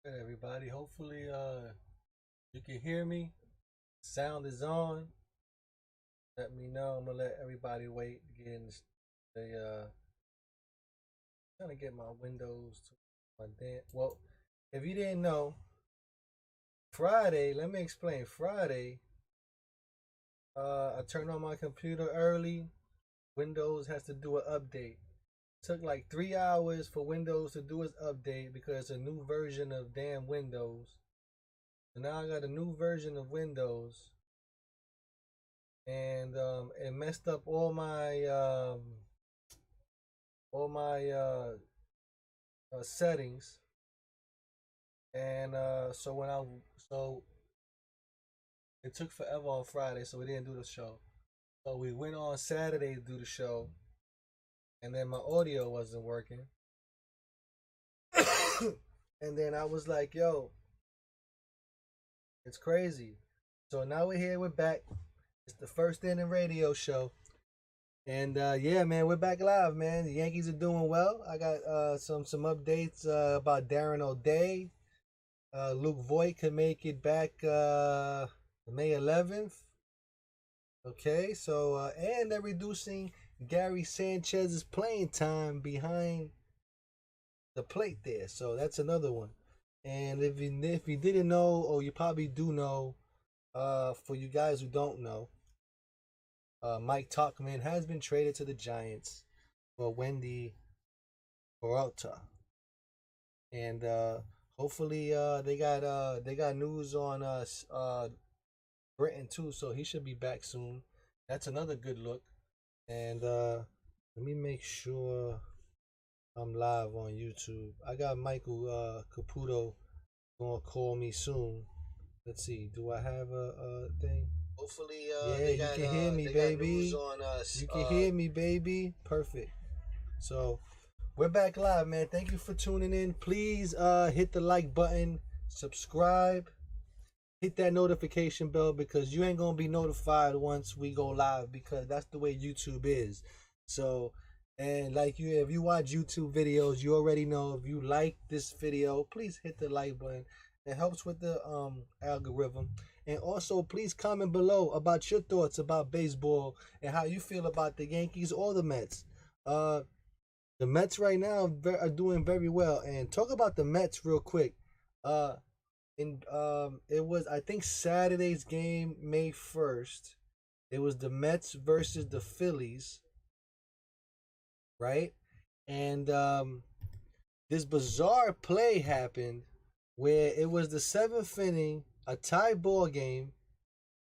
Good, everybody. Hopefully, you can hear me. Sound is on. Let me know. I'm gonna let everybody wait to get in the trying to get my windows to my damn. Well, if you didn't know, Friday. Let me explain. Friday, I turned on my computer early. Windows has to do an update. Took like 3 hours for Windows to do its update because it's a new version of damn Windows. So now I got a new version of Windows, and it messed up all my settings. And so it took forever on Friday, so we didn't do the show. So we went on Saturday to do the show, and then my audio wasn't working. And then I was like, "Yo, it's crazy." So now we're here. We're back. It's the first inning radio show. And yeah, man, we're back live, man. The Yankees are doing well. I got some updates about Darren O'Day. Luke Voight can make it back May 11th. Okay, so and they're reducing Gary Sanchez's playing time behind the plate there. So that's another one. And if you didn't know, or you probably do know, for you guys who don't know, Mike Tauchman has been traded to the Giants for Wendy Peralta, and hopefully they got news on Britton too, so he should be back soon. That's another good look. And let me make sure I'm live on YouTube. I got Michael Caputo gonna call me soon. Let's see. Do I have a thing? Hopefully, yeah, you can hear me, baby. You can hear me, baby. Perfect. So we're back live, man. Thank you for tuning in. Please hit the like button, subscribe, hit that notification bell, because you ain't gonna be notified once we go live, because that's the way YouTube is. So, and like if you watch YouTube videos, you already know, if you like this video, please hit the like button. It helps with the algorithm. And also, please comment below about your thoughts about baseball and how you feel about the Yankees or the Mets. The Mets right now are doing very well. And talk about the Mets real quick. It was, I think, Saturday's game, May 1st. It was the Mets versus the Phillies, right? And this bizarre play happened where it was the seventh inning, a tie ball game,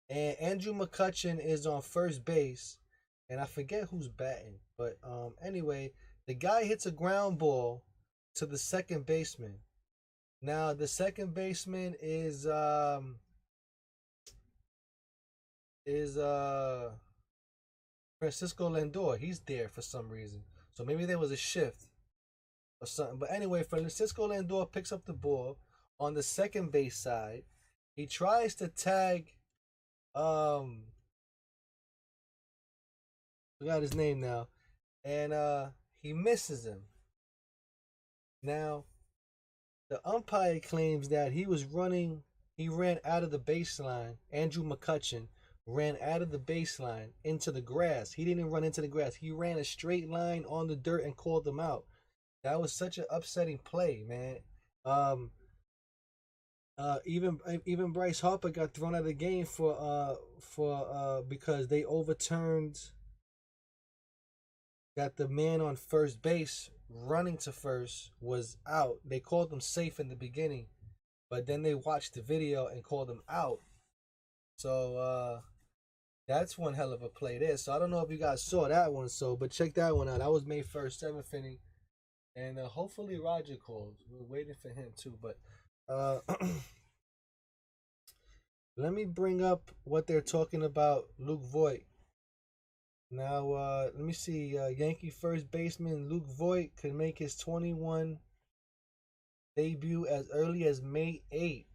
and Andrew McCutchen is on first base, and I forget who's batting, but anyway, the guy hits a ground ball to the second baseman. Now the second baseman is Francisco Lindor. He's there for some reason, so maybe there was a shift or something. But anyway, Francisco Lindor picks up the ball on the second base side. He tries to tag forgot his name now, and he misses him. Now the umpire claims that he ran out of the baseline. Andrew McCutchen ran out of the baseline into the grass. He didn't run into the grass. He ran a straight line on the dirt and called them out. That was such an upsetting play, man. Even Bryce Harper got thrown out of the game for because they overturned that the man on first base running to first was out. They called him safe in the beginning, but then they watched the video and called him out. So that's one hell of a play there. So I don't know if you guys saw that one. So, but check that one out. That was May 1st, seventh inning, and hopefully Roger calls. We're waiting for him too, but. Let me bring up what they're talking about Luke Voight. Now, let me see. Yankee first baseman Luke Voight could make his 21 debut as early as May 8th,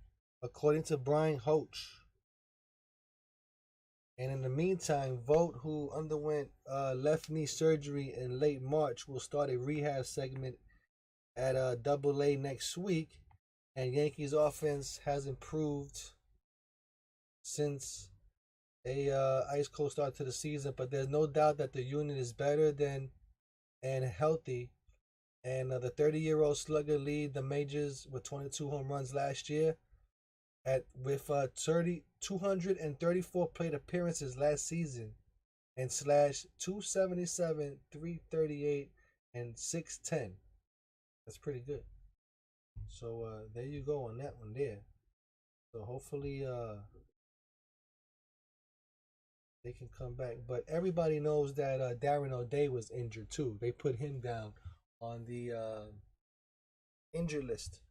according to Brian Hoach. And in the meantime, Vogt, who underwent left knee surgery in late March, will start a rehab segment at Double A next week. and Yankees offense has improved since a ice cold start to the season. But there's no doubt that the unit is better than and healthy. And the 30-year-old slugger lead the majors with 22 home runs last year, with 234 plate appearances last season, and slash 277, 338, and 610. That's pretty good. So there you go on that one there. So hopefully they can come back. But everybody knows that Darren O'Day was injured too. They put him down on the injured list.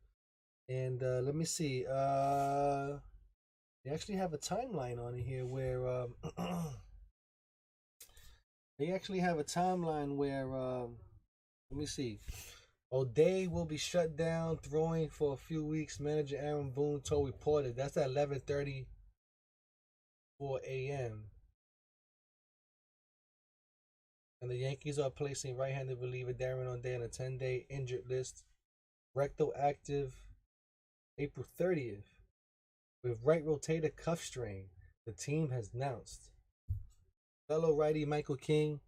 And let me see. They actually have a timeline on it here where they actually have a timeline where let me see. O'Day will be shut down throwing for a few weeks. Manager Aaron Boone told reporters. That's at 11:34 a.m. And the Yankees are placing right-handed reliever Darren O'Day on a 10-day injured list. Rectal active April 30th with right rotator cuff strain. The team has announced. Fellow righty Michael King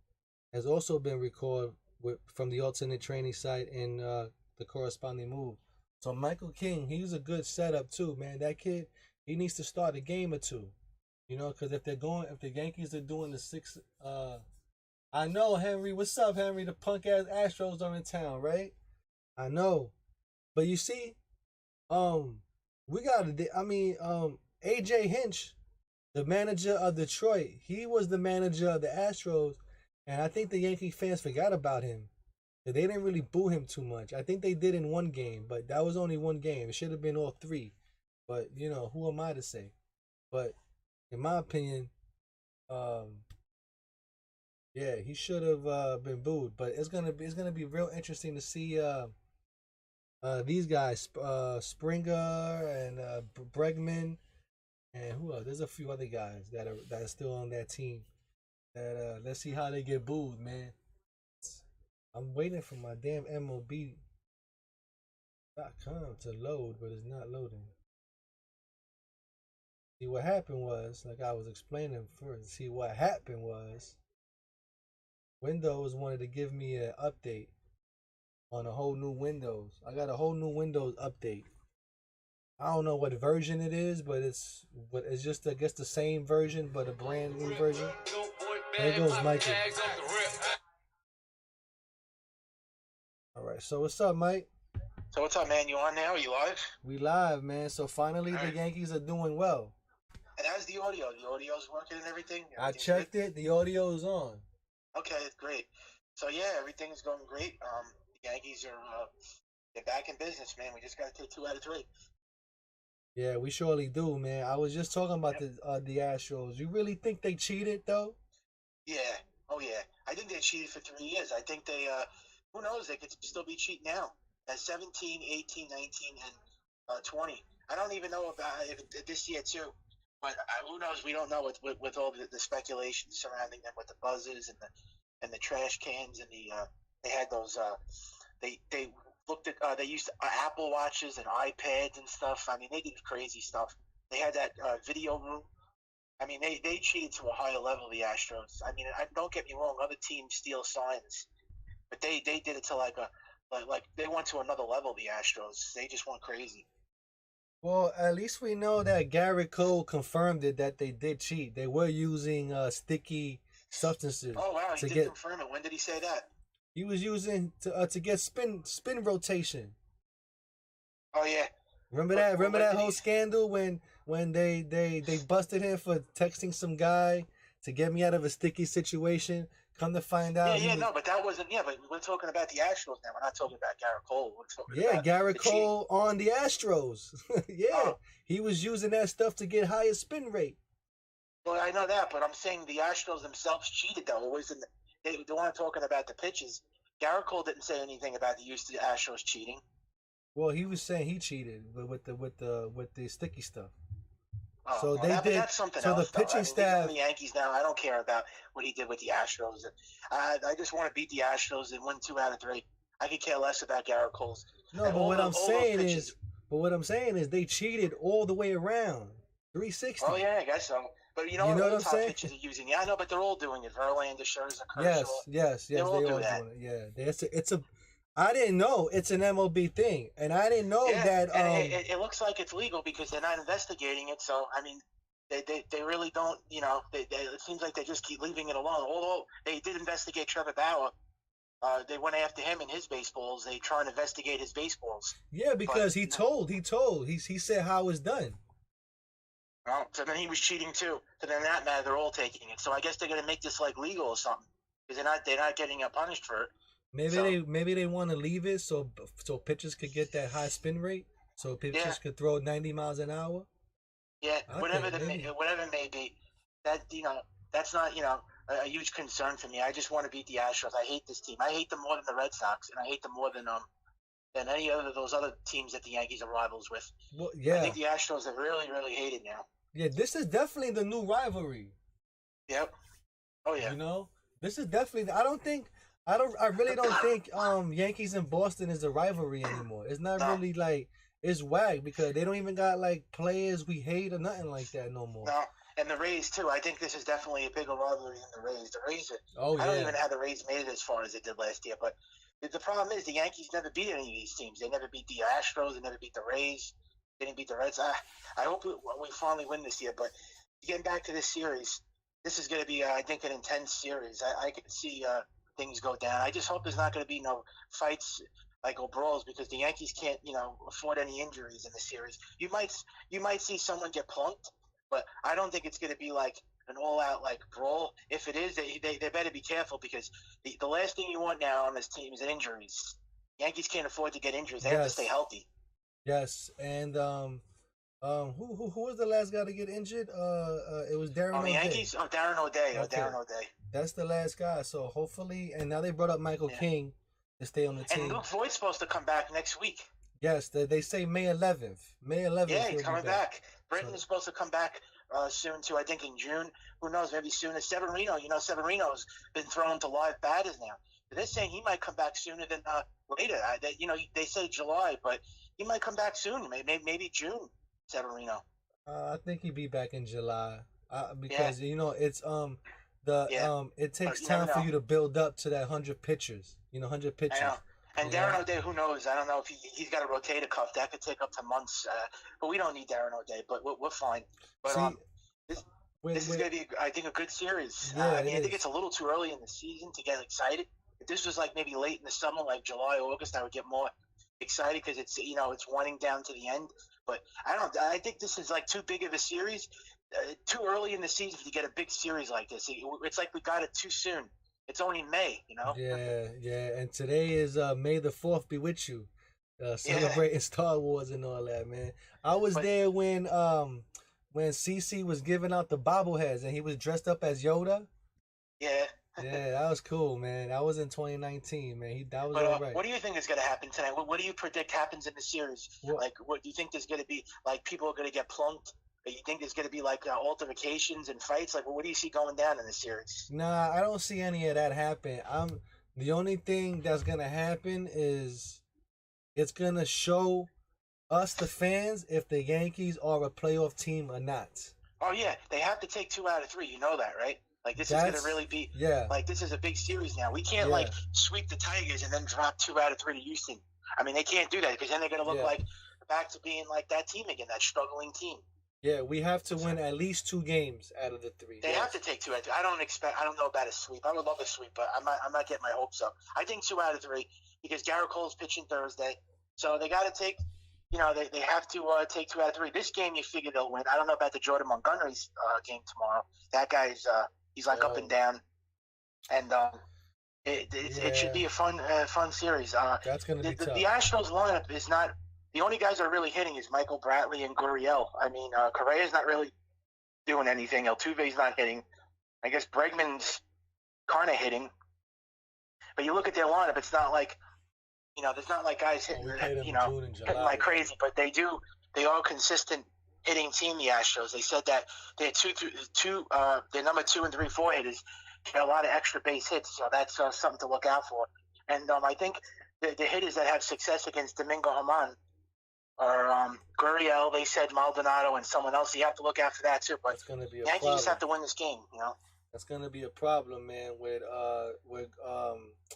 has also been recalled from the alternate training site in the corresponding move. So Michael King, he's a good setup too, man. That kid, he needs to start a game or two, because if the Yankees are doing the six, I know Henry. What's up, Henry? The punk ass Astros are in town, right? I know, but you see, we got AJ Hinch, the manager of Detroit, he was the manager of the Astros. And I think the Yankee fans forgot about him. They didn't really boo him too much. I think they did in one game, but that was only one game. It should have been all three. But, who am I to say? But in my opinion, he should have been booed. But it's gonna be real interesting to see these guys, Springer and Bregman, and who else? There's a few other guys that are still on that team. That let's see how they get booed, man. I'm waiting for my damn MLB.com to load, but it's not loading. See, what happened was, like I was explaining first, Windows wanted to give me an update on a whole new Windows. I got a whole new Windows update. I don't know what version it is, but it's just, I guess, the same version, but a brand new version. There goes Mikey. All right, so what's up, Mike? So what's up, man? You on now? Are you live? We live, man. So finally, the Yankees are doing well. And how's the audio? The audio's working and everything? I checked it. The audio's on. Okay, great. So yeah, everything's going great. The Yankees are they're back in business, man. We just got to take 2 out of 3. Yeah, we surely do, man. I was just talking about the Astros. You really think they cheated, though? Yeah. Oh, yeah. I think they cheated for 3 years. I think they, who knows, they could still be cheating now. At 17, 18, 19, and 20. I don't even know about if this year, too. But who knows? We don't know with all the speculation surrounding them with the buzzers and the trash cans and they had those, they looked at, they used Apple Watches and iPads and stuff. I mean, they did crazy stuff. They had that video room. I mean, they cheated to a higher level, the Astros. I mean, don't get me wrong, other teams steal signs, but they did it to like they went to another level, the Astros. They just went crazy. Well, at least we know that Garrett Cole confirmed it, that they did cheat. They were using sticky substances. Oh, wow, he did confirm it. When did he say that? He was using to get spin rotation. Oh yeah. Remember that whole scandal when they busted him for texting some guy to get me out of a sticky situation. Come to find out. But that wasn't. Yeah, but we're talking about the Astros now. We're not talking about Garrett Cole. We're talking about Garrett Cole on the Astros. He was using that stuff to get higher spin rate. Well, I know that, but I'm saying the Astros themselves cheated though. It wasn't. They weren't talking about the pitches. Garrett Cole didn't say anything about the use of the Astros cheating. Well, he was saying he cheated with the sticky stuff. Oh, so they did. That's something so else, the pitching staff. The Yankees now. I don't care about what he did with the Astros. I just want to beat the Astros and win 2 out of 3. I could care less about Garrett Cole's. No, but what I'm saying is, But what I'm saying is they cheated all the way around. 360. Oh yeah, I guess so. But you know You what? know All what the I'm top saying? pitchers are using. Yeah, I know, but they're all doing it. Verlander, Scherzer, Kershaw. Yes. They all They do all that. doing it. Yeah, it's a. I didn't know it's an MLB thing, and I didn't know Yeah, that. and it looks like it's legal because they're not investigating it. So I mean, they really don't. You know, it seems like they just keep leaving it alone. Although they did investigate Trevor Bauer. They went after him and his baseballs. They try and investigate his baseballs. Yeah, But because he said how it's done. well, so then he was cheating too. So then that matter, they're all taking it. So I guess they're gonna make this like legal or something because they're not getting punished for it. Maybe they want to leave it so pitchers could get that high spin rate, so pitchers could throw 90 miles an hour. Yeah, I whatever think maybe. whatever it may be, that that's not a huge concern for me. I just want to beat the Astros. I hate this team. I hate them more than the Red Sox, and I hate them more than any other of those other teams that the Yankees are rivals with. Well, I yeah, think the Astros are really really hated now. yeah. This is definitely the new rivalry. Yep. Oh yeah. You know, this is definitely. I really don't think Yankees and Boston is a rivalry anymore. It's not No. really like it's whack because they don't even got like players we hate or nothing like that no more. No, and the Rays too. I think this is definitely a bigger rivalry than the Rays. The Rays. Oh I don't yeah, even know how the Rays made it as far as they did last year. But the problem is the Yankees never beat any of these teams. They never beat the Astros. They never beat the Rays. They didn't beat the Reds. I hope we finally win this year. But getting back to this series, this is going to be, I think, an intense series. I can see things go down. I just hope there's not going to be no fights like brawls because the Yankees can't, afford any injuries in the series. You might see someone get plunked, but I don't think it's going to be like an all-out like brawl. If it is, they better be careful because the last thing you want now on this team is injuries. Yankees can't afford to get injuries. They have to stay healthy. yes, and who was the last guy to get injured? It was Darren The O'Day. Yankees, Darren O'Day. Okay. Darren O'Day. That's the last guy. So hopefully, and now they brought up Michael King to stay on the team. And Luke Voigt's supposed to come back next week. Yes, they say May 11th. May 11th. Yeah, he's coming back. Britton is supposed to come back soon too. I think in June. Who knows? Maybe sooner. Severino. Severino's been thrown to live batters now. They're saying he might come back sooner than later. They say July, but he might come back soon. Maybe June. Severino. I think he'd be back in July. Because it's it takes time for you to build up to that 100 pitchers. 100 pitches. I know. And Darren O'Day, who knows? I don't know if he's got a rotator cuff. That could take up to months. But we don't need Darren O'Day. But we're fine. But this is going to be, I think, a good series. Yeah, I think it's a little too early in the season to get excited. If this was like maybe late in the summer, like July, August, I would get more excited because it's it's winding down to the end. But I think this is like too big of a series. Too early in the season to get a big series like this. It's like we got it too soon. It's only May, Yeah. And today is May the 4th be with you. Celebrating Star Wars and all that, man. I was there when CC was giving out the bobbleheads and he was dressed up as Yoda. Yeah. Yeah, that was cool, man. That was in 2019, man. That was all right. What do you think is going to happen tonight? What do you predict happens in the series? What do you think there's going to be? Like, people are going to get plunked? Or you think there's going to be, like, altercations and fights? Like, what do you see going down in the series? Nah, I don't see any of that happen. The only thing that's going to happen is it's going to show us, the fans, if the Yankees are a playoff team or not. Oh, yeah. They have to take 2 out of 3. You know that, right? Like, this is going to really be like, this is a big series now. We can't, like, sweep the Tigers and then drop 2 out of 3 to Houston. I mean, they can't do that because then they're going to look like back to being like that team again, that struggling team. Yeah, we have to win at least 2 games out of the 3. They have to take 2 out of 3. I don't know about a sweep. I would love a sweep, but I'm not getting my hopes up. I think 2 out of 3 because Garrett Cole's pitching Thursday. So they got to take, they have to take 2 out of 3. This game, you figure they'll win. I don't know about the Jordan Montgomery's game tomorrow. That guy's he's like up and down, and it should be a fun series. That's gonna be tough. The Astros lineup is not the only guys that are really hitting is Michael Bradley and Gurriel. I mean, Correa's not really doing anything. Altuve's not hitting. I guess Bregman's kind of hitting, but you look at their lineup, it's not like there's not like guys hitting hitting like crazy, but they are consistent hitting team, the Astros. They said that they're their number 2 and 3, 4 hitters get a lot of extra base hits, so that's something to look out for. And I think the hitters that have success against Domingo Germán, or Gurriel. They said Maldonado and someone else. You have to look after that too. But That's gonna be a Yankees problem. just have to win this game. You know. That's gonna be a problem, man. With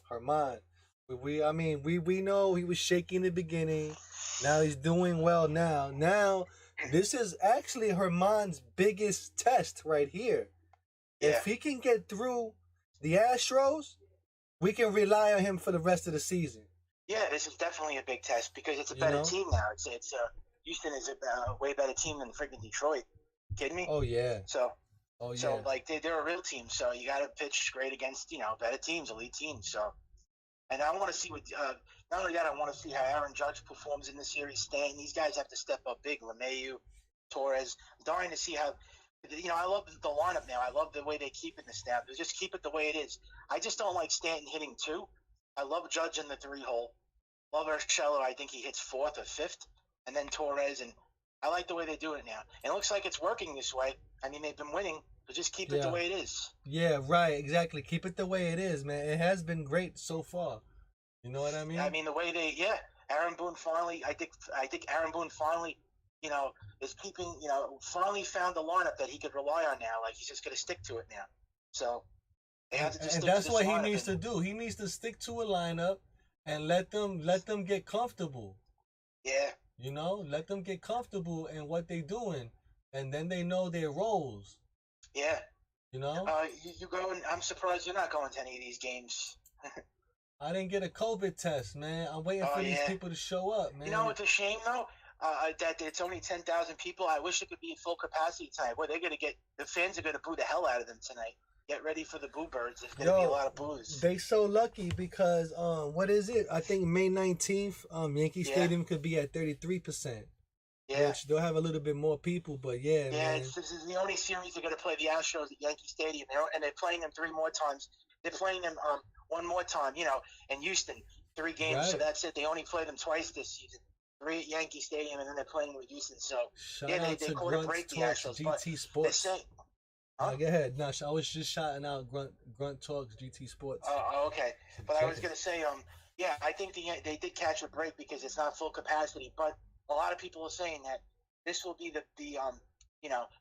Herman. We know he was shaky in the beginning. Now he's doing well now. Now this is actually Herman's biggest test right here. Yeah. If he can get through the Astros, we can rely on him for the rest of the season. Yeah, this is definitely a big test because it's a better team now. It's Houston is a way better team than freaking Detroit. Kidding me? Oh yeah. So like they're a real team. So you got to pitch great against better teams, elite teams. So, and I want to see what not only that, I want to see how Aaron Judge performs in the series. Stanton, these guys have to step up big. LeMahieu, Torres. I'm dying to see how. I love the lineup now. I love the way they keep it this now. They just keep it the way it is. I just don't like Stanton hitting 2. I love Judge in the 3-hole. Love Urshela. I think he hits 4th or 5th. And then Torres. And I like the way they do it now. And it looks like it's working this way. I mean, they've been winning. But just keep it the way it is. Yeah, right. Exactly. Keep it the way it is, man. It has been great so far. You know what I mean? I mean, the way Aaron Boone finally, I think Aaron Boone finally, is keeping, finally found a lineup that he could rely on now. Like, he's just going to stick to it now. So, they have to just and stick that's to what this he lineup needs to do. He needs to stick to a lineup and let them get comfortable. Yeah. Let them get comfortable in what they're doing. And then they know their roles. Yeah. You go and I'm surprised you're not going to any of these games. I didn't get a COVID test, man. I'm waiting for these people to show up, man. You know, it's a shame though. That it's only 10,000 people. I wish it could be at full capacity tonight. Well, the fans are gonna boo the hell out of them tonight. Get ready for the boo birds. There's gonna be a lot of boos. They so lucky because what is it? I think May 19th, Yankee Stadium could be at 33%. Yeah. Which they'll have a little bit more people, but man. This is the only series they're gonna play the Astros at Yankee Stadium, and they're playing them 3 more times. They're playing them one more time, in Houston, 3 games. Right. So that's it. They only play them twice this season. 3 at Yankee Stadium, and then they're playing with Houston. So they caught a break the Astros. GT Sports. Huh? Go ahead. No, I was just shouting out Grunt Talks GT Sports. Oh, okay. But I was gonna say, I think they did catch a break because it's not full capacity. But a lot of people are saying that this will be the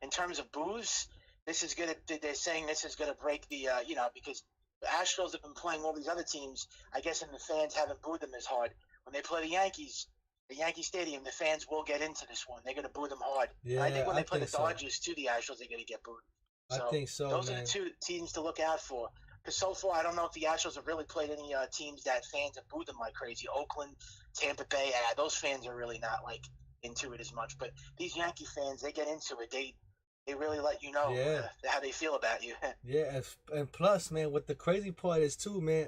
in terms of boos, this is gonna. They're saying this is gonna break the because the Astros have been playing all these other teams, I guess, and the fans haven't booed them as hard. When they play the Yankees, the Yankee Stadium, the fans will get into this one. They're going to boo them hard. Yeah, I think when they play the Dodgers to the Astros, they're going to get booed. So I think so, those are the 2 teams to look out for. Because so far, I don't know if the Astros have really played any teams that fans have booed them like crazy. Oakland, Tampa Bay, those fans are really not, into it as much. But these Yankee fans, they get into it. They really let you know how they feel about you. Yeah, and plus, man, what the crazy part is too, man.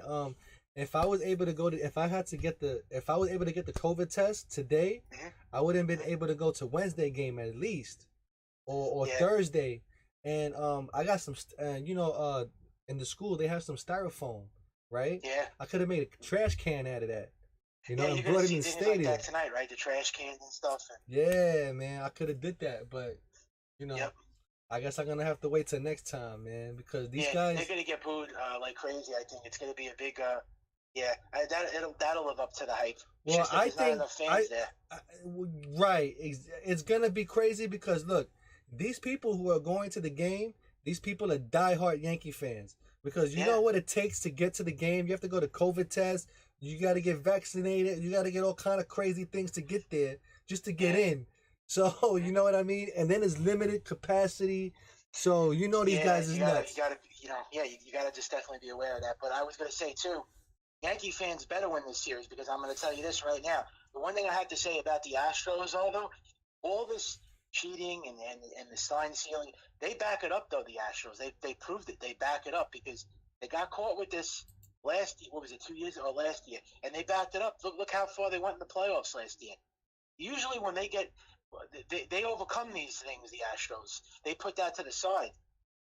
If I was able to if I was able to get the COVID test today, I wouldn't have been able to go to Wednesday game at least, or Thursday. And I got some, in the school they have some styrofoam, right? Yeah. I could have made a trash can out of that. And brought it in the stadium. Like that tonight, right? The trash cans and stuff. Yeah, man, I could have did that, but I guess I'm gonna have to wait till next time, man, because these guys they're gonna get booed like crazy. I think it's gonna be a big that'll live up to the hype. Well, I think not enough fans there. Right, it's gonna be crazy because look, these people who are going to the game, these people are diehard Yankee fans because you know what it takes to get to the game. You have to go to COVID test. You got to get vaccinated. You got to get all kind of crazy things to get there just to get in. So, you know what I mean? And then it's limited capacity. So, these guys is nuts. You got to just definitely be aware of that. But I was going to say, too, Yankee fans better win this series because I'm going to tell you this right now. The one thing I have to say about the Astros, although, all this cheating and the sign stealing, they back it up, though, the Astros. They proved it. They back it up because they got caught with this last year. What was it, 2 years or last year? And they backed it up. Look how far they went in the playoffs last year. Usually when they overcome these things, the Astros. They put that to the side.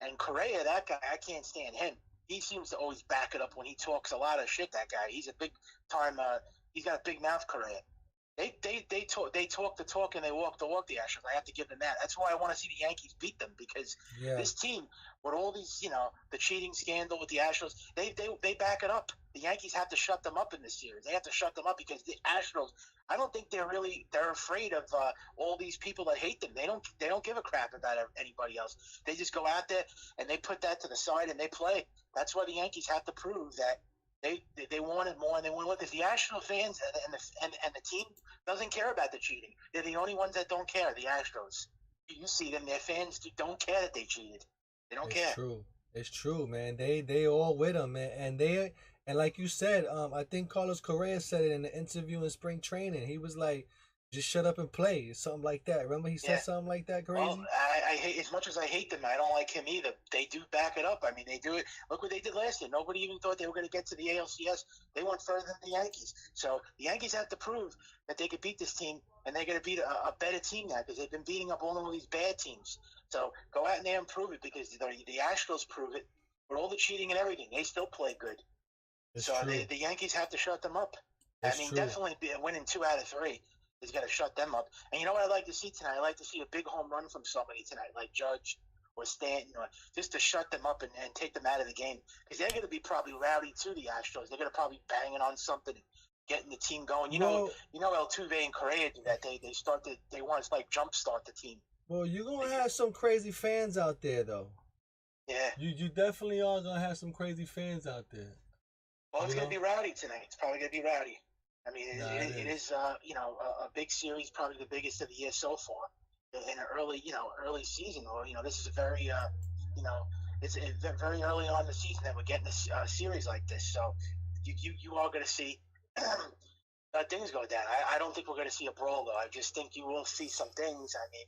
And Correa, that guy, I can't stand him. He seems to always back it up when he talks a lot of shit, that guy. He's a big time he's got a big mouth, Correa. They talk the talk and they walk the walk. The Astros. I have to give them that. That's why I want to see the Yankees beat them, because this team, with all these, the cheating scandal with the Astros, they back it up. The Yankees have to shut them up in this series. They have to shut them up because the Astros, I don't think they're afraid of all these people that hate them. They don't give a crap about anybody else. They just go out there and they put that to the side and they play. That's why the Yankees have to prove that they want it more, and they want to look. If the Astros fans and the team doesn't care about the cheating, they're the only ones that don't care. The Astros, you see them, their fans don't care that they cheated. They don't care. It's true, man. They all with them, man, and like you said, I think Carlos Correa said it in the interview in spring training. He was like, just shut up and play, something like that. Remember he said something like that, crazy? Well, I hate, as much as I hate them, I don't like him either. They do back it up. I mean, they do it. Look what they did last year. Nobody even thought they were going to get to the ALCS. They went further than the Yankees. So the Yankees have to prove that they could beat this team, and they're going to beat a better team now, because they've been beating up all of these bad teams. So go out there and prove it, because the Astros prove it. With all the cheating and everything, they still play good. It's so true. the Yankees have to shut them up. It's I mean, true. definitely winning 2 out of 3 is going to shut them up. And you know what I'd like to see tonight? I'd like to see a big home run from somebody tonight, like Judge or Stanton, or just to shut them up and take them out of the game. Because they're going to be probably rowdy too, the Astros. They're going to probably banging on something, getting the team going. You know Altuve and Correa do that. They want to like jumpstart the team. Well, you're going to have some crazy fans out there, though. Yeah. You definitely are going to have some crazy fans out there. Well, it's going to be rowdy tonight. It's probably going to be rowdy. I mean, it is a big series, probably the biggest of the year so far, in an early season. Or this is a very it's very early on in the season that we're getting a series like this. So you are going to see things go down. I don't think we're going to see a brawl, though. I just think you will see some things. I mean,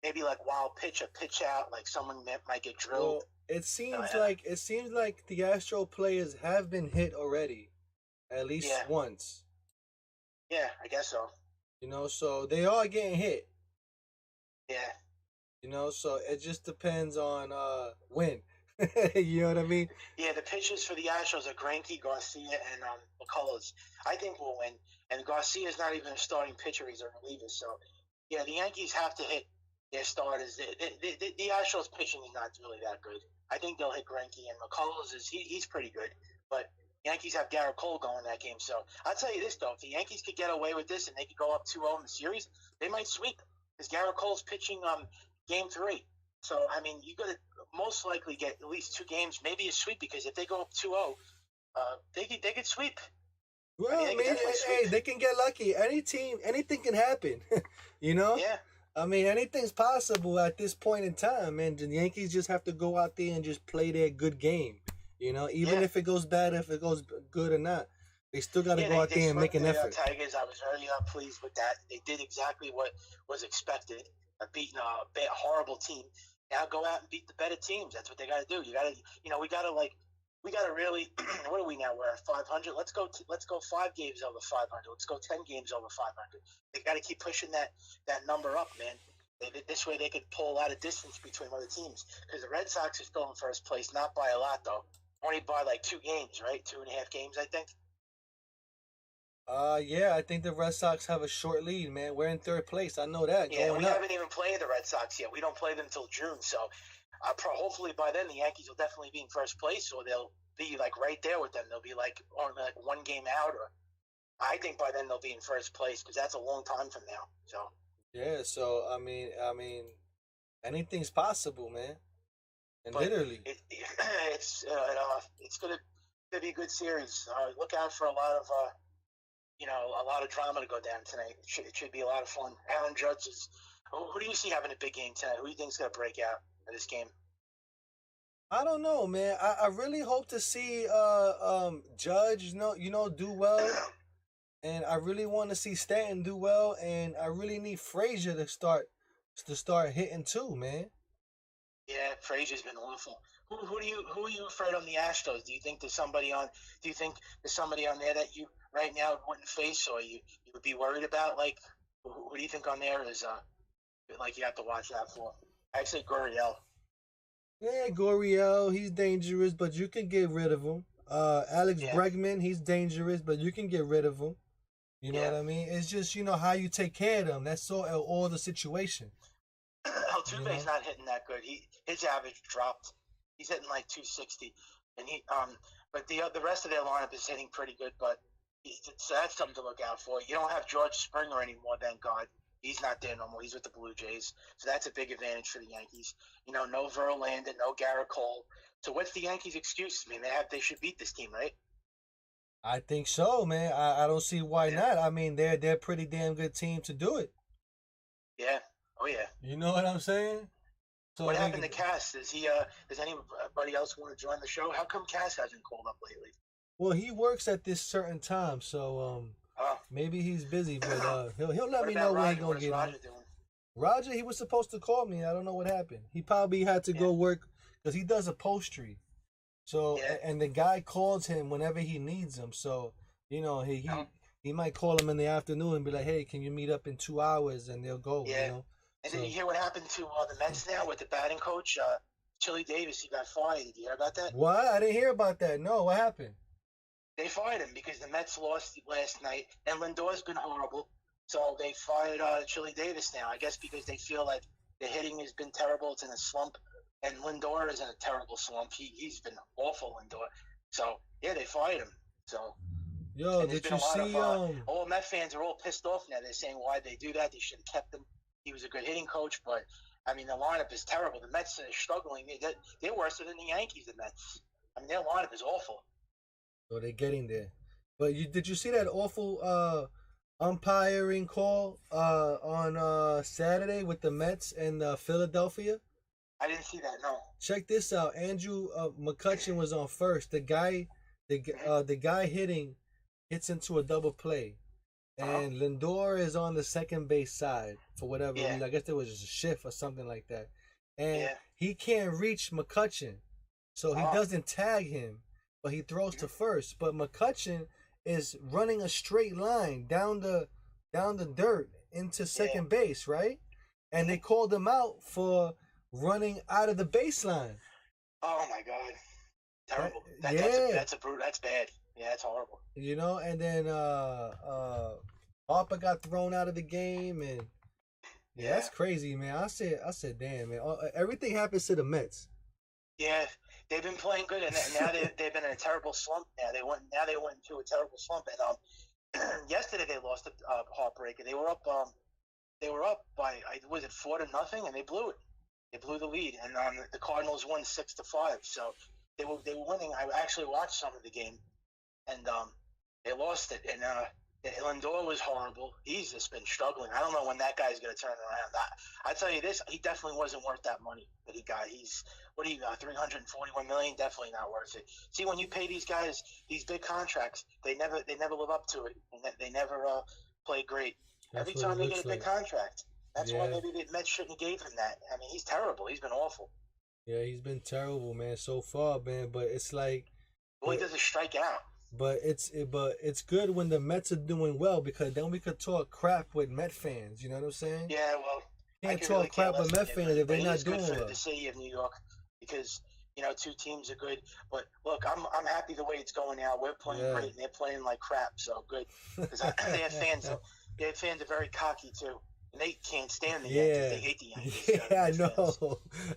maybe like wild pitch, a pitch out, like someone that might get drilled. Well, it seems like the Astro players have been hit already, at least once. Yeah, I guess so. So they are getting hit. Yeah. So it just depends on when. You know what I mean? Yeah, the pitchers for the Astros are Greinke, Garcia, and McCullers. I think we'll win. And Garcia's not even a starting pitcher; he's a reliever. So, yeah, the Yankees have to hit their starters. The Astros pitching is not really that good. I think they'll hit Greinke, and McCullers he's pretty good, but Yankees have Garrett Cole going that game. So I'll tell you this, though. If the Yankees could get away with this and they could go up 2-0 in the series, they might sweep, because Garrett Cole's pitching game 3. So, I mean, you're going to most likely get at least 2 games, maybe a sweep, because if they go up 2-0, they could sweep. Well, I mean, hey, they can get lucky. Anything can happen, Yeah. I mean, anything's possible at this point in time, and the Yankees just have to go out there and just play their good game. Even if it goes bad, if it goes good or not, they still got to go out there and make an effort. Tigers, I was very pleased with that. They did exactly what was expected, beating a horrible team. Now go out and beat the better teams. That's what they got to do. You got to, we got to really. What are we now? We're at 500. Let's go 5 games over 500. Let's go 10 games over 500. They got to keep pushing that number up, man. This way they could pull a lot of distance between other teams, because the Red Sox are still in first place, not by a lot though. Only by like 2 games, right? 2.5 games, I think. Yeah, I think the Red Sox have a short lead, man. We're in 3rd place. I know that. Yeah, we haven't even played the Red Sox yet. We don't play them until June, so hopefully by then the Yankees will definitely be in first place, or they'll be like right there with them. They'll be like only like 1 game out, or I think by then they'll be in first place, because that's a long time from now. So. Yeah, so I mean, anything's possible, man. And literally, it's gonna be a good series. Look out for a lot of drama to go down tonight. It should be a lot of fun. Aaron Judge is. Who do you see having a big game tonight? Who do you think's gonna break out in this game? I don't know, man. I really hope to see Judge, do well. And I really want to see Stanton do well, and I really need Frazier to start hitting too, man. Yeah, Frazier's been awful. Who are you afraid on the Astros? Do you think there's somebody on there that you right now wouldn't face, or you would be worried about? Like, who do you think on there is like you have to watch out for? I'd say Gurriel. Yeah, Gurriel, he's dangerous, but you can get rid of him. Alex Bregman, he's dangerous, but you can get rid of him. You know what I mean? It's just, how you take care of them. That's all the situation. Altuve's not hitting that good. His average dropped. He's hitting like 260, and but the rest of their lineup is hitting pretty good. But so that's something to look out for. You don't have George Springer anymore, thank God. He's not there no more. He's with the Blue Jays, so that's a big advantage for the Yankees. No Verlander, no Garrett Cole. So what's the Yankees' excuse? I mean, they should beat this team, right? I think so, man. I don't see why not. I mean, they're a pretty damn good team to do it. Yeah. Oh yeah. You know what I'm saying? So what happened to Cass? Does anybody else want to join the show? How come Cass hasn't called up lately? Well, he works at this certain time, so maybe he's busy, but he'll let me know when he's gonna get Roger doing? Roger, he was supposed to call me. I don't know what happened. He probably had to go work because he does upholstery. So and the guy calls him whenever he needs him. So he might call him in the afternoon and be like, "Hey, can you meet up in 2 hours?" And they'll go. Yeah. And did you hear what happened to the Mets now with the batting coach, Chili Davis? He got fired. Did you hear about that? What? I didn't hear about that. No, what happened? They fired him because the Mets lost last night, and Lindor's been horrible. So they fired Chili Davis now. I guess because they feel like the hitting has been terrible. It's in a slump, and Lindor is in a terrible slump. He's been awful, Lindor. So yeah, they fired him. So. Yo, did you see? All Met fans are all pissed off now. They're saying why they do that. They should have kept him. He was a good hitting coach, but I mean the lineup is terrible. The Mets are struggling. They're worse than the Yankees. The Mets. I mean their lineup is awful. So they're getting there. But did you see that awful umpiring call on Saturday with the Mets and Philadelphia? I didn't see that. No. Check this out. Andrew McCutchen was on first. The guy hitting hits into a double play. And Lindor is on the second base side for whatever reason. I guess there was just a shift or something like that. And he can't reach McCutchen. So he doesn't tag him, but he throws to first. But McCutchen is running a straight line down the dirt into second base, right? And they called him out for running out of the baseline. Oh my God. Terrible. That's bad. Yeah, it's horrible. And then Harper got thrown out of the game, and that's crazy, man. I said, damn, man. Everything happens to the Mets. Yeah, they've been playing good, and now they've been in a terrible slump. They went into a terrible slump, and yesterday they lost a heartbreaker. They were up by was it 4-0, and they blew it. They blew the lead, and the Cardinals won 6-5. So they were winning. I actually watched some of the game. And they lost it. And Lindor was horrible. He's just been struggling. I don't know when that guy's going to turn around. I tell you this, he definitely wasn't worth that money that he got. What do you got? $341 million. Definitely not worth it. See, when you pay these guys these big contracts, they never live up to it. And they never play great. Every time they get a big contract. That's why maybe the Mets shouldn't have gave him that. I mean, he's terrible. He's been awful. Yeah, he's been terrible, man, so far, man. But it's like, well, he doesn't strike out. But it's good when the Mets are doing well, because then we could talk crap with Met fans. You know what I'm saying? Yeah, well, can't talk crap with Met fans if they're not doing well. It's good for the city of New York because two teams are good. But look, I'm happy the way it's going now. We're playing great, and they're playing like crap. So good because they have fans. Their fans are very cocky too, and they can't stand the Yankees. They hate the Yankees. Yeah,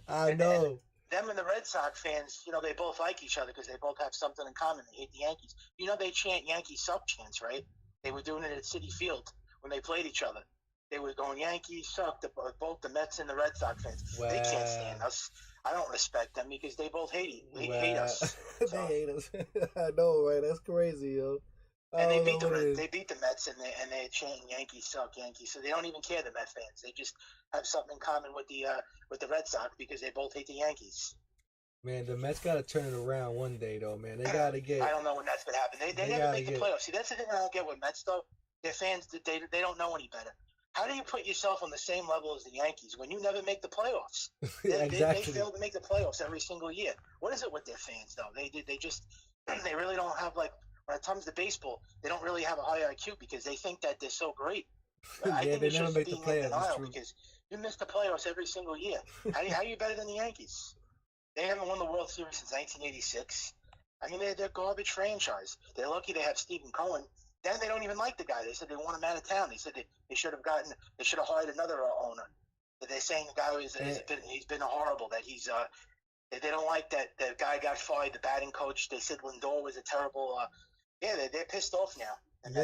I know. Them and the Red Sox fans, they both like each other because they both have something in common. They hate the Yankees. They chant Yankees suck chants, right? They were doing it at Citi Field when they played each other. They were going, Yankees suck, both the Mets and the Red Sox fans. Wow. They can't stand us. I don't respect them because they both hate us. So. They hate us. I know, right? That's crazy, yo. And they beat the Mets and they chant Yankees suck, Yankees. So they don't even care, the Met fans. They just have something in common with the Red Sox because they both hate the Yankees. Man, the Mets got to turn it around one day, though, man. They got to get. I don't know when that's gonna happen. They never make the playoffs. See, that's the thing I don't get with Mets, though. Their fans, they don't know any better. How do you put yourself on the same level as the Yankees when you never make the playoffs? Exactly. They fail to make the playoffs every single year. What is it with their fans, though? They really don't have, like, when it comes to baseball, they don't really have a high IQ because they think that they're so great. I think they never make the playoffs. Because you miss the playoffs every single year. How are you better than the Yankees? They haven't won the World Series since 1986. I mean, they're a garbage franchise. They're lucky they have Stephen Cohen. then they don't even like the guy. They said they want him out of town. They said they should have hired another owner. They're saying the guy he's been horrible. That he's they don't like that the guy got fired. The batting coach. They said Lindor was a terrible. They're pissed off now. And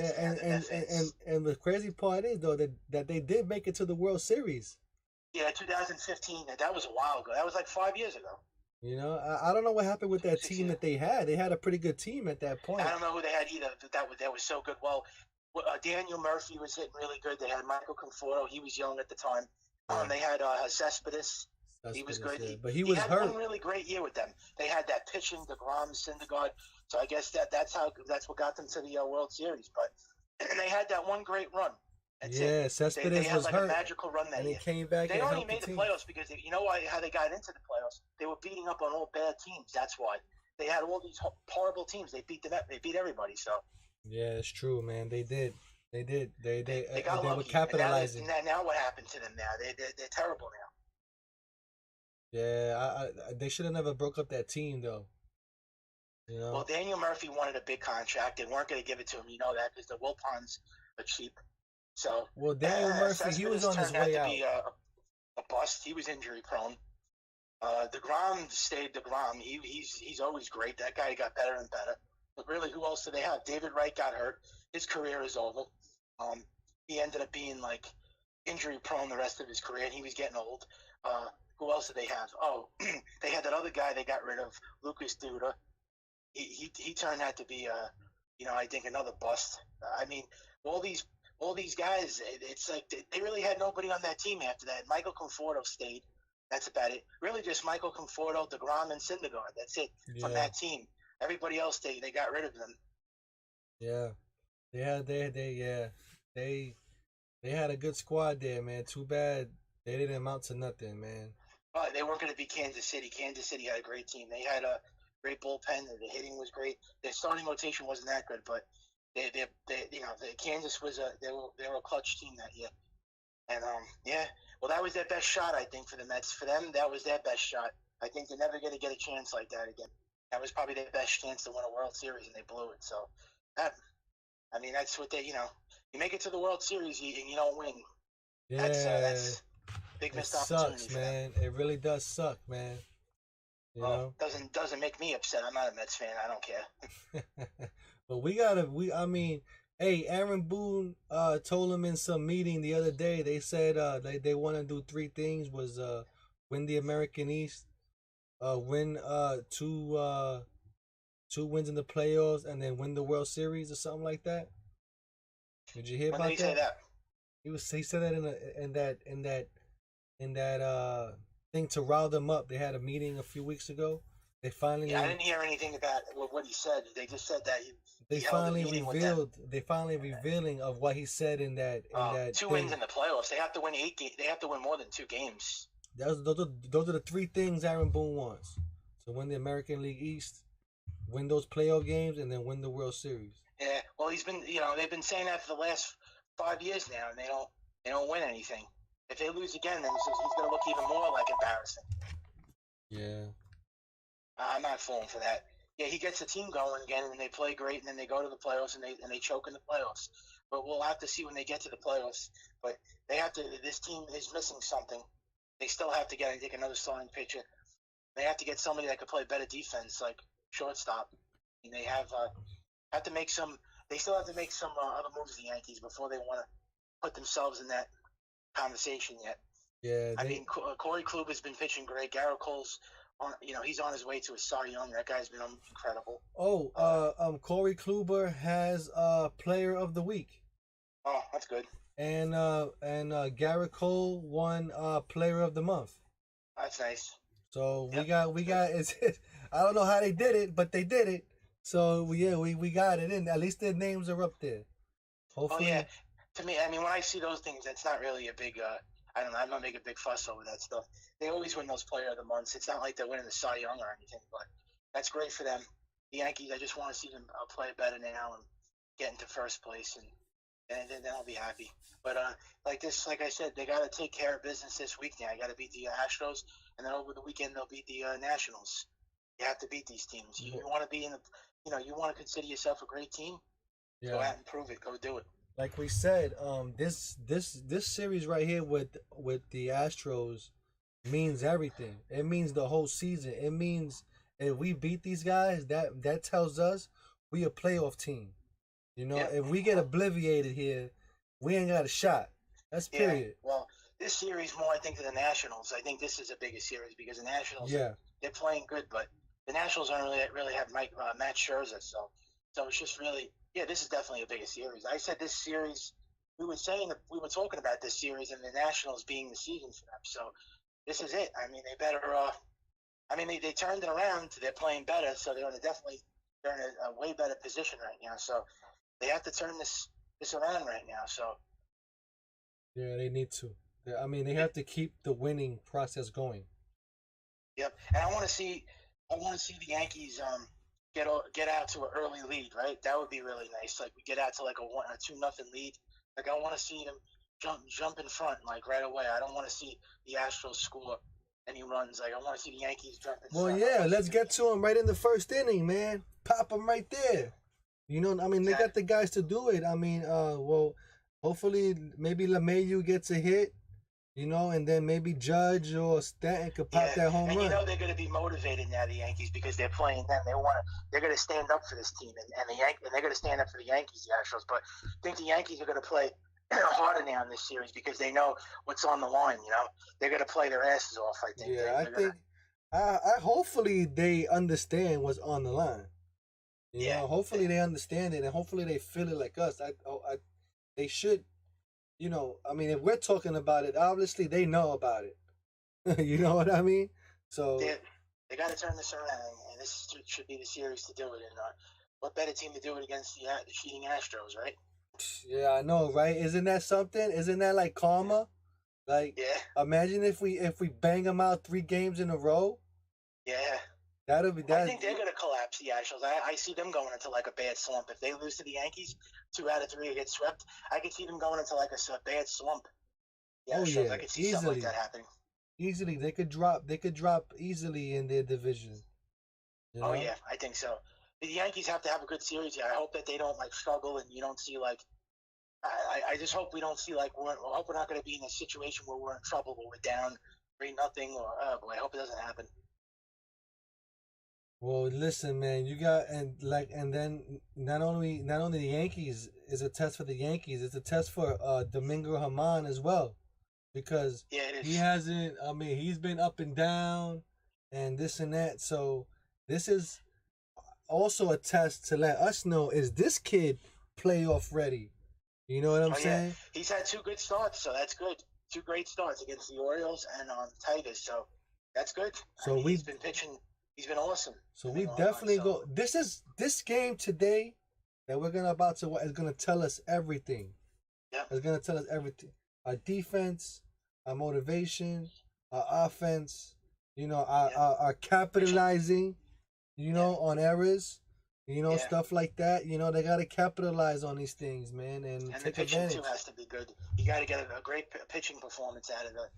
the crazy part is though that they did make it to the World Series. Yeah, 2015. That was a while ago. That was like 5 years ago. You know, I don't know what happened with that team that they had. They had a pretty good team at that point. I don't know who they had either. That was so good. Well, Daniel Murphy was hitting really good. They had Michael Conforto. He was young at the time. They had Cespedes. He was good. Yeah. But he was hurt. He had one really great year with them. They had that pitching, DeGrom, Syndergaard. So I guess that's what got them to the World Series. But they had that one great run. Cespedes they had was like hurt. A magical run that and year. He came back. They only made the playoffs because you know how they got into the playoffs. They were beating up on all bad teams. That's why they had all these horrible teams. They beat them. They beat everybody. So yeah, it's true, man. They did. They got lucky. Were capitalizing. Now what happened to them? Now they're terrible now. Yeah, they should have never broke up that team though. You know? Well, Daniel Murphy wanted a big contract. They weren't going to give it to him. You know that because the Wilpons are cheap. So Daniel Murphy, he was on his way out. To be a bust. He was injury prone. DeGrom stayed DeGrom. He's always great. That guy got better and better. But really, who else do they have? David Wright got hurt. His career is over. He ended up being like injury prone the rest of his career, and he was getting old. Who else did they have? Oh, they had that other guy they got rid of, Lucas Duda. He turned out to be I think another bust. I mean, all these guys, it's like they really had nobody on that team after that. Michael Conforto stayed. That's about it. Really just Michael Conforto, DeGrom, and Syndergaard. That's it from that team. Everybody else, they got rid of them. Yeah. They had a good squad there, man. Too bad they didn't amount to nothing, man. They weren't going to be Kansas City. Kansas City had a great team. They had a great bullpen. The hitting was great. Their starting rotation wasn't that good, but Kansas was they were a clutch team that year. And well, that was their best shot, I think, for the Mets. For them, that was their best shot. I think they're never going to get a chance like that again. That was probably their best chance to win a World Series, and they blew it. So, that's what you make it to the World Series and you don't win. Yeah, that's big missed opportunity. Sucks, man. It really does suck, man. You know? Doesn't make me upset. I'm not a Mets fan. I don't care. But hey, Aaron Boone told him in some meeting the other day. They said they want to do three things: was win the American East, win two wins in the playoffs, and then win the World Series or something like that. Did you hear about that? When did he say that? He said that in that thing to rile them up. They had a meeting a few weeks ago. They finally. I didn't hear anything about what he said. They just said that they finally revealed. They finally revealing of what he said in that. Two wins in the playoffs. They have to win 8 games. They have to win more than 2 games. Those are the three things Aaron Boone wants. So win the American League East, win those playoff games, and then win the World Series. Yeah. Well, he's been. They've been saying that for the last 5 years now, and they don't win anything. If they lose again, then he's going to look even more like embarrassing. Yeah. I'm not falling for that. Yeah, he gets the team going again, and they play great, and then they go to the playoffs, and they choke in the playoffs. But we'll have to see when they get to the playoffs. But they have to. This team is missing something. They still have to get, I think, another starting pitcher. They have to get somebody that could play better defense, like shortstop. And they have to make some. They still have to make some other moves, the Yankees, before they want to put themselves in that conversation yet. Yeah. Corey Kluber's been pitching great. Garrett Cole's he's on his way to a Cy Young. That guy's been incredible. Corey Kluber has Player of the Week. Oh, that's good. And Garrett Cole won Player of the Month. That's nice. So we got I don't know how they did it, but they did it. So we got it in. At least their names are up there. Hopefully. Oh yeah. To me, when I see those things, that's not really a big. I don't know. I'm not making a big fuss over that stuff. They always win those Player of the Months. It's not like they're winning the Cy Young or anything, but that's great for them. The Yankees, I just want to see them play better now and get into first place, and then I'll be happy. But like I said, they got to take care of business this week now. You got to beat the Astros, and then over the weekend they'll beat the Nationals. You have to beat these teams. You want to be in the, you want to consider yourself a great team. Go Yeah. out and prove it. Go do it. Like we said, this series right here with the Astros means everything. It means the whole season. It means if we beat these guys, that tells us we a playoff team. You know, Yeah. if we get obliviated here, we ain't got a shot. That's Yeah. period. Well, this series more, I think, to the Nationals. I think this is a bigger series because the Nationals, Yeah. they're playing good, but the Nationals don't really have Matt Scherzer, so it's just really, yeah, this is definitely a bigger series. I said this series, we were talking about this series and the Nationals being the season for them. So this is it. I mean, they better. I mean, they turned it around. They're playing better, so they're in a way better position right now. So they have to turn this around right now. So Yeah, they need to. I mean, they have to keep the winning process going. yep. And I want to see the Yankees get out to an early lead, right? That would be really nice. Like we get out to like a 2-0 lead. Like I want to see them jump in front like right away. I don't want to see the Astros score any runs. Like I want to see the Yankees jump in Well, front. yeah, let's get to them right in the first inning, man. Pop them right there. You know, I mean, they got the guys to do it. I mean, well, hopefully maybe LeMahieu gets a hit, you know, and then maybe Judge or Stanton could pop that home and run. you know they're going to be motivated now, the Yankees, because they're playing them. They're going to stand up for this team, and they're going to stand up for the Yankees, the Astros. But I think the Yankees are going to play harder now in this series because they know what's on the line. You know, they're going to play their asses off. I think. Yeah, I think. I hopefully they understand what's on the line. You know, hopefully they understand it, and hopefully they feel it like us. They should. You know, I mean, if we're talking about it, obviously they know about it. You know what I mean? So they got to turn this around, and this should be the series to do it. And what better team to do it against the cheating Astros, right? Yeah, I know, right? Isn't that something? Isn't that like karma? Like, imagine if we bang them out 3 games in a row. Yeah. That'll be that. I think they're going to collapse, the Astros. I see them going into like a bad slump. If they lose to the Yankees, 2 out of 3 get swept, I could see them going into like a bad slump. The Astros, I could see something like that happening. Easily, they could drop easily in their division. You know? Oh yeah, I think so. The Yankees have to have a good series here. I hope that they don't like struggle, and you don't see like. I just hope we don't see like I hope we're not going to be in a situation where we're in trouble, where we're down 3-0, or I hope it doesn't happen. Well, listen, man, you got and then not only the Yankees is a test for the Yankees, it's a test for Domingo Germán as well, because he hasn't. I mean, he's been up and down, and this and that. So this is also a test to let us know, is this kid playoff ready? You know what I'm saying? Yeah. He's had 2 good starts, so that's good. 2 great starts against the Orioles and Tigers, so that's good. So he's been pitching. He's been awesome. So we definitely go. This game today that we're about to watch is gonna tell us everything. Yeah, it's gonna tell us everything. Our defense, our motivation, our offense. You know, our capitalizing. You know, on errors. You know, stuff like that. You know, they gotta capitalize on these things, man, and take the pitching advantage. too has to be good. You got to get a great pitching performance out of the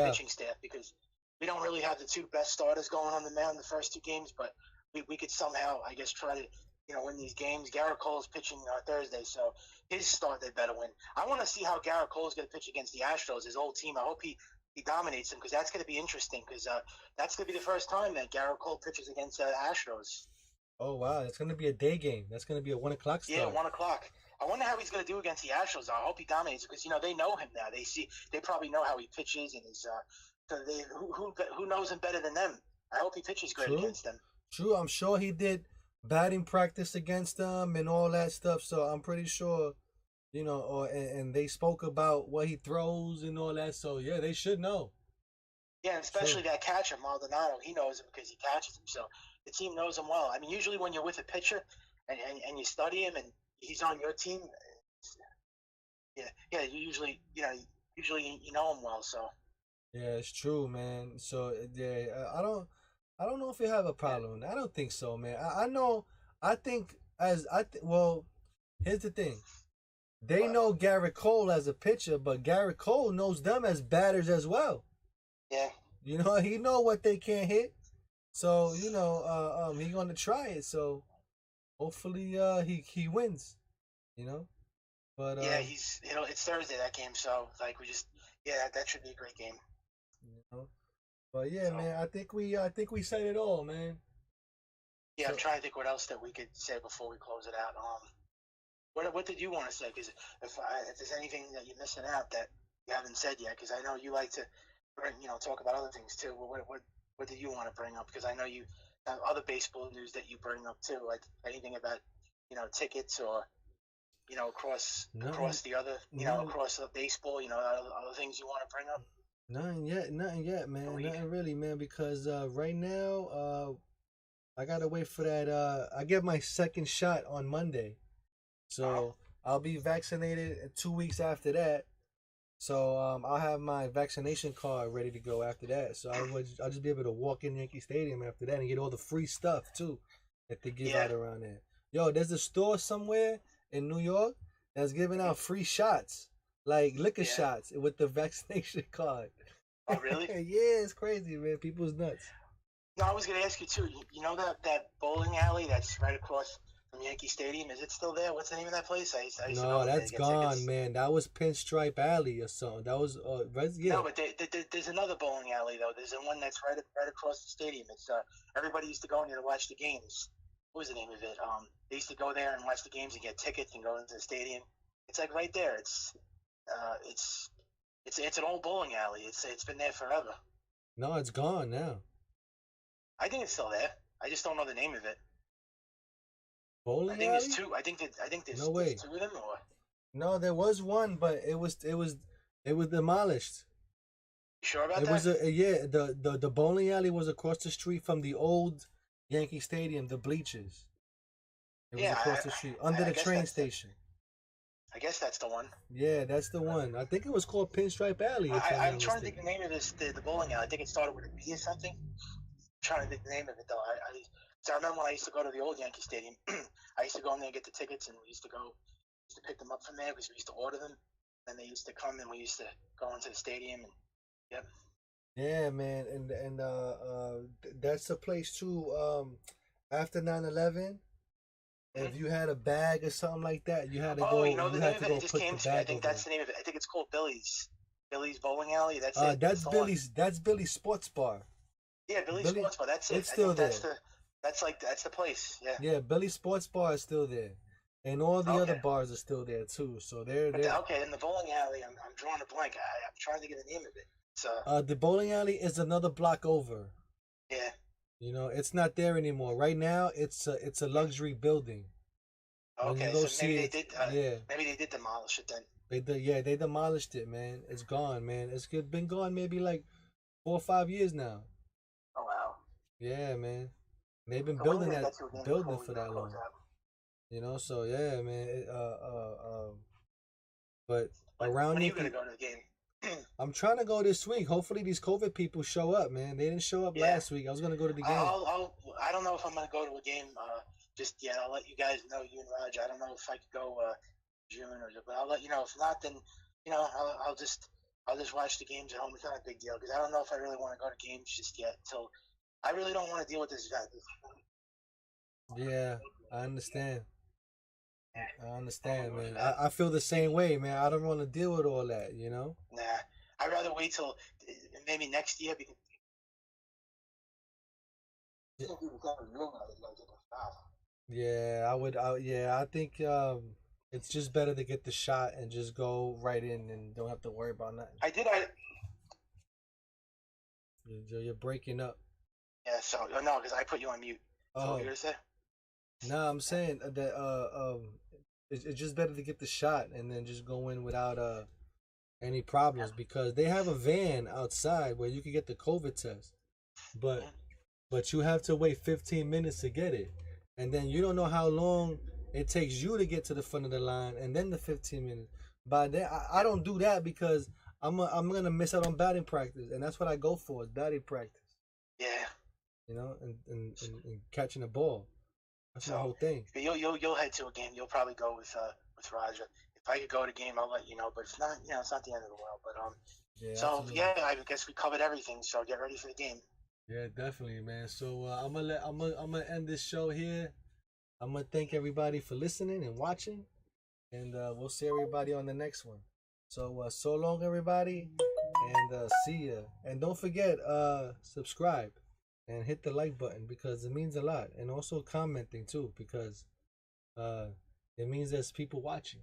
pitching staff, because we don't really have the 2 best starters going on the mound the first 2 games, but we could somehow, I guess, try to, win these games. Garrett Cole's pitching Thursday, so his start they better win. I want to see how Garrett Cole's going to pitch against the Astros, his old team. I hope he dominates them, because that's going to be interesting, because that's going to be the first time that Garrett Cole pitches against Astros. Oh, wow. It's going to be a day game. That's going to be a 1 o'clock start. Yeah, 1 o'clock. I wonder how he's going to do against the Astros. I hope he dominates, because, they know him now. They probably know how he pitches, and his who knows him better than them? I hope he pitches great against them. True, I'm sure he did batting practice against them and all that stuff. So I'm pretty sure, and they spoke about what he throws and all that. So yeah, they should know. Yeah, especially that catcher Maldonado. He knows him because he catches him. So the team knows him well. I mean, usually when you're with a pitcher and you study him and he's on your team, you usually you know him well. So. Yeah, it's true, man. So yeah, I don't know if you have a problem. I don't think so, man. I know. I think well, here's the thing. They know Garrett Cole as a pitcher, but Garrett Cole knows them as batters as well. Yeah. He know what they can't hit. So he gonna try it. So hopefully he wins. You know, but Yeah, it's Thursday that game, so like that should be a great game. you know, but yeah, So man, I think we said it all, man. yeah, I'm So trying to think what else that we could say before we close it out. What did you want to say? Because if there's anything that you're missing out that you haven't said yet, because I know you like to talk about other things too. What did you want to bring up? Because I know you have other baseball news that you bring up too, like anything about tickets or nothing, across the other nothing, across the baseball, other things you want to bring up. nothing yet, The man, league. nothing really, man. Because right now, I gotta wait for that. I get my second shot on Monday, Uh-huh. so I'll be vaccinated 2 weeks after that. So I'll have my vaccination card ready to go after that. So I'll just be able to walk in Yankee Stadium after that and get all the free stuff too that they give Yeah. out around there. Yo, there's a store somewhere in New York that's giving Mhm. out free shots, like liquor Yeah. shots with the vaccination card. Oh, really? Yeah, it's crazy, man. People's nuts. No, I was going to ask you too. You know that bowling alley that's right across from Yankee Stadium? Is it still there? What's the name of that place? I used to No, go in there to that's get gone, tickets. man. That was Pinstripe Alley or something. That was yeah. No, but there's another bowling alley though. There's one that's right across the stadium. It's everybody used to go in there to watch the games. What was the name of it? They used to go there and watch the games and get tickets and go into the stadium. It's like right there. Uh, it's it's an old bowling alley. It's been there forever. No, it's gone now. I think it's still there. I just don't know the name of it. I Bowling think there's alley? two. I think No there's way. two of them. Or No, there was one, but it was demolished. you sure about It that? was a yeah. The bowling alley was across the street from the old Yankee Stadium, the bleachers. It was Yeah, across the street under I the guess train that's the. station. I guess that's the one. Yeah, that's the one. I think it was called Pinstripe Alley, if I'm I'm not trying to think the mistaken. name of the bowling alley. I think it started with a B or something. I'm trying to think the name of it though. So I remember when I used to go to the old Yankee Stadium. I used to go in there and get the tickets, and we used to pick them up from there because we used to order them, and they used to come, and we used to go into the stadium, and yep. Yeah, man, and that's the place too. After 9/11, if Mm-hmm. you had a bag or something like that, Oh, you know you the had name to of it? It go just put came the to me. I bag think over that's there. the name of it. I think it's called Billy's. Billy's Bowling Alley. That's it. That's That's the one. Billy's Sports Bar. Yeah, Billy's Billy, Sports Bar. That's it. it's I still think there. that's the place. Yeah. Yeah, Billy's Sports Bar is still there, and all the other Okay. bars are still there too. So Okay, in the bowling alley, I'm drawing a blank. I'm trying to get the name of it. It's the bowling alley is another block over. yeah. You know, it's not there anymore. Right now, it's a luxury building. When you Okay, go so see it, yeah, maybe they did demolish it then. they demolished it, man. It's gone, man. Been gone maybe like 4 or 5 years now. Oh wow. Yeah, man. They've been So when are we building gonna that get to a game building before we for that close long. out? You know, so yeah, man. But around When are you gonna Yankee, go to the game? I'm trying to go this week. Hopefully, these COVID people show up, man. They didn't show up Yeah. last week. I was gonna go to the game. I don't know if I'm gonna go to a game just yet. I'll let you guys know. You and Raj. I don't know if I could go June but I'll let you know. If not, then I'll just watch the games at home. It's not a big deal because I don't know if I really want to go to games just yet. Until I really don't want to deal with this event. Yeah, I understand. I understand, man. I feel the same way, man. I don't want to deal with all that, you know. Nah, I'd rather wait till maybe next year because Yeah, yeah, I would. Yeah, I think it's just better to get the shot and just go right in and don't have to worry about nothing. I did. I You're breaking up. Yeah. So no, because I put you on mute. So what you Oh, gonna say? no, I'm saying that it's just better to get the shot and then just go in without any Yeah. problems because they have a van outside where you can get the COVID test, but Mhm. you have to wait 15 minutes to get it, and then you don't know how long it takes you to get to the front of the line, and then the 15 minutes. By then, I Yep. don't do that because I'm gonna miss out on batting practice, and that's what I go for is batting practice, Yeah. you know, and catching the ball. That's my So whole thing. you'll head to a game. You'll probably go with Raja. If I could go to a game, I'll let you know. But if not, it's not the end of the world. But Yeah, so absolutely. yeah, I guess we covered everything. So get ready for the game. Yeah, definitely, man. So I'm gonna end this show here. I'm gonna thank everybody for listening and watching, and we'll see everybody on the next one. So so long, everybody, and see ya. And don't forget, subscribe and hit the like button because it means a lot, and also commenting too because it means there's people watching.